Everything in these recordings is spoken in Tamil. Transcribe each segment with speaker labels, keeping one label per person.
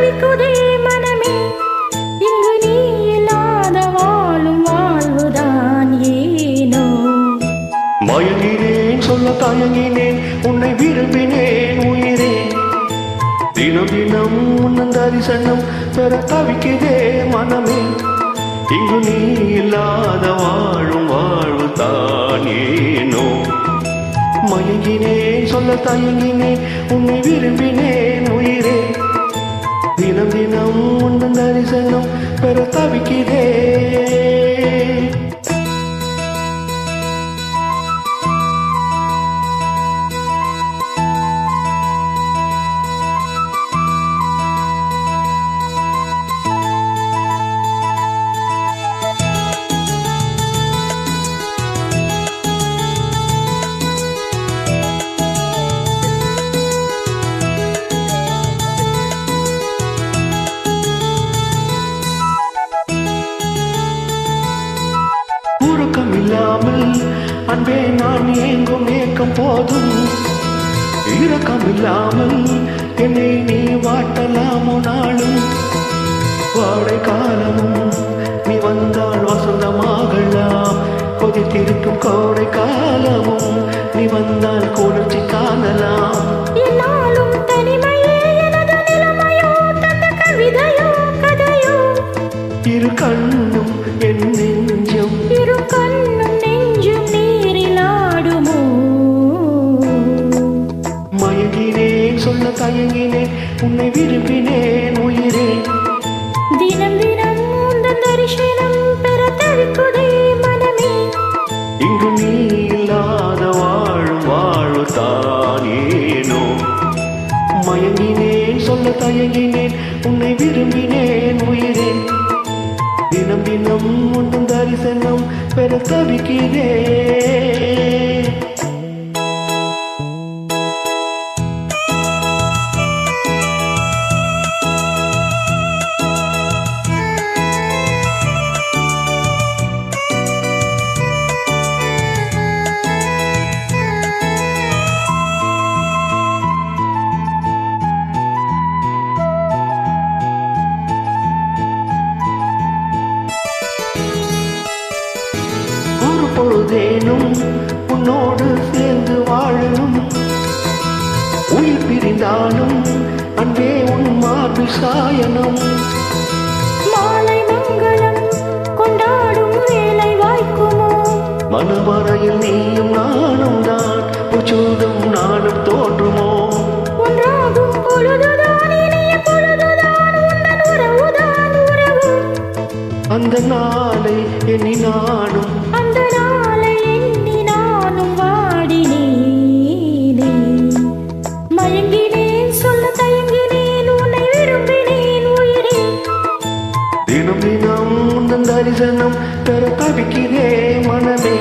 Speaker 1: தவிக்குதே மனமே இங்கு நீ இல்லாத வாழும் வாழ்வுதான் ஏனோ
Speaker 2: மயங்கினேன் சொல்ல தயங்கினேன் உன்னை விரும்பினேன் உயிரே தினம் தினம் உன்னன் தரிசனம் பெற தவிக்குதே மனமே இங்கு நீ இல்லாத வாழும் வாழ்வு தான் ஏனோ மயங்கினேன் சொல்ல தயங்கினேன் உன்னை விரும்பினேன் உயிரே தினம் தினம் உன்னன் தரிசனம் பெற தவிக்குதே இல்லாமல் அன்பே நான் ஏங்கும் ஏக்கம் போதும் இரக்கமில்லாமல் என்னை நீ வாட்டலாமோ நாளும் வாடை காலமும் நீ வந்தால் வசந்தமாகலாம் கொதித்திருக்கும் கோடை காலமும் நீ வந்தால் குளிர்ச்சி காணலாம்
Speaker 1: என்னாலும் தனிமையே எனது நிலைமையோ தந்த கவிதையோ கதையோ
Speaker 2: இரு கண்ணும் என் நெஞ்சம்
Speaker 1: இரு கண்ணும் நெஞ்சும் நீரில் ஆடுமோ
Speaker 2: மயங்கினேன் சொல்ல தயங்கினேன் உன்னை விரும்பினேன் உயிரே
Speaker 1: தினம் தினம் உந்தன் தரிசனம் பெற தவிக்குதே மனமே
Speaker 2: இங்கு நீ இல்லாத வாழும் வாழ்வு தான் ஏனோ மயங்கினேன் சொல்ல தயங்கினேன் உன்னை விரும்பினேன் உயிரே தினம் தினம் உந்தன் தரிசனம் பெற தவிக்கிறேன் பொழுதேனும் உன்னோடு சேர்ந்து வாழணும் உயிர் பிரிந்தாலும் அன்பே உன் மார்பில் சாயனம்
Speaker 1: மாலை மங்களம் கொண்டாடும் வேலை வாய்க்குமோ
Speaker 2: மனமறையில் நீயும் நானும் தான் புச்சூடும் நானும் தோன்றுமோ
Speaker 1: ஒன்றாகும் பொழுதுதான் இனிய பொழுதுதான் உந்தன் உறவுதான் உறவு
Speaker 2: அந்த நாளை எண்ணி நானும்
Speaker 1: அந்த நாளை எண்ணி நானும் வாடினேனே மயங்கினேன் சொல்ல தயங்கினேன் உன்னை விரும்பினேன் உயிரே
Speaker 2: தினம் தினம் உந்தன் தரிசனம் பெற தவிக்கிறேன் மனமே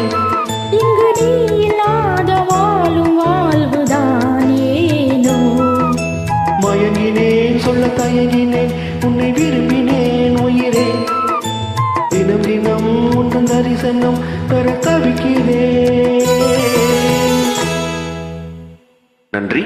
Speaker 1: இங்கு நீ இல்லாத வாழும் வாழ்வுதான் ஏனோ
Speaker 2: மயங்கினேன் சொல்ல தயங்கினேன் உன்னை விரும்பினேன் உயிரே தினம் தினம் உந்தன் தரிசனம் பெற தவிக்கிறேன். நன்றி.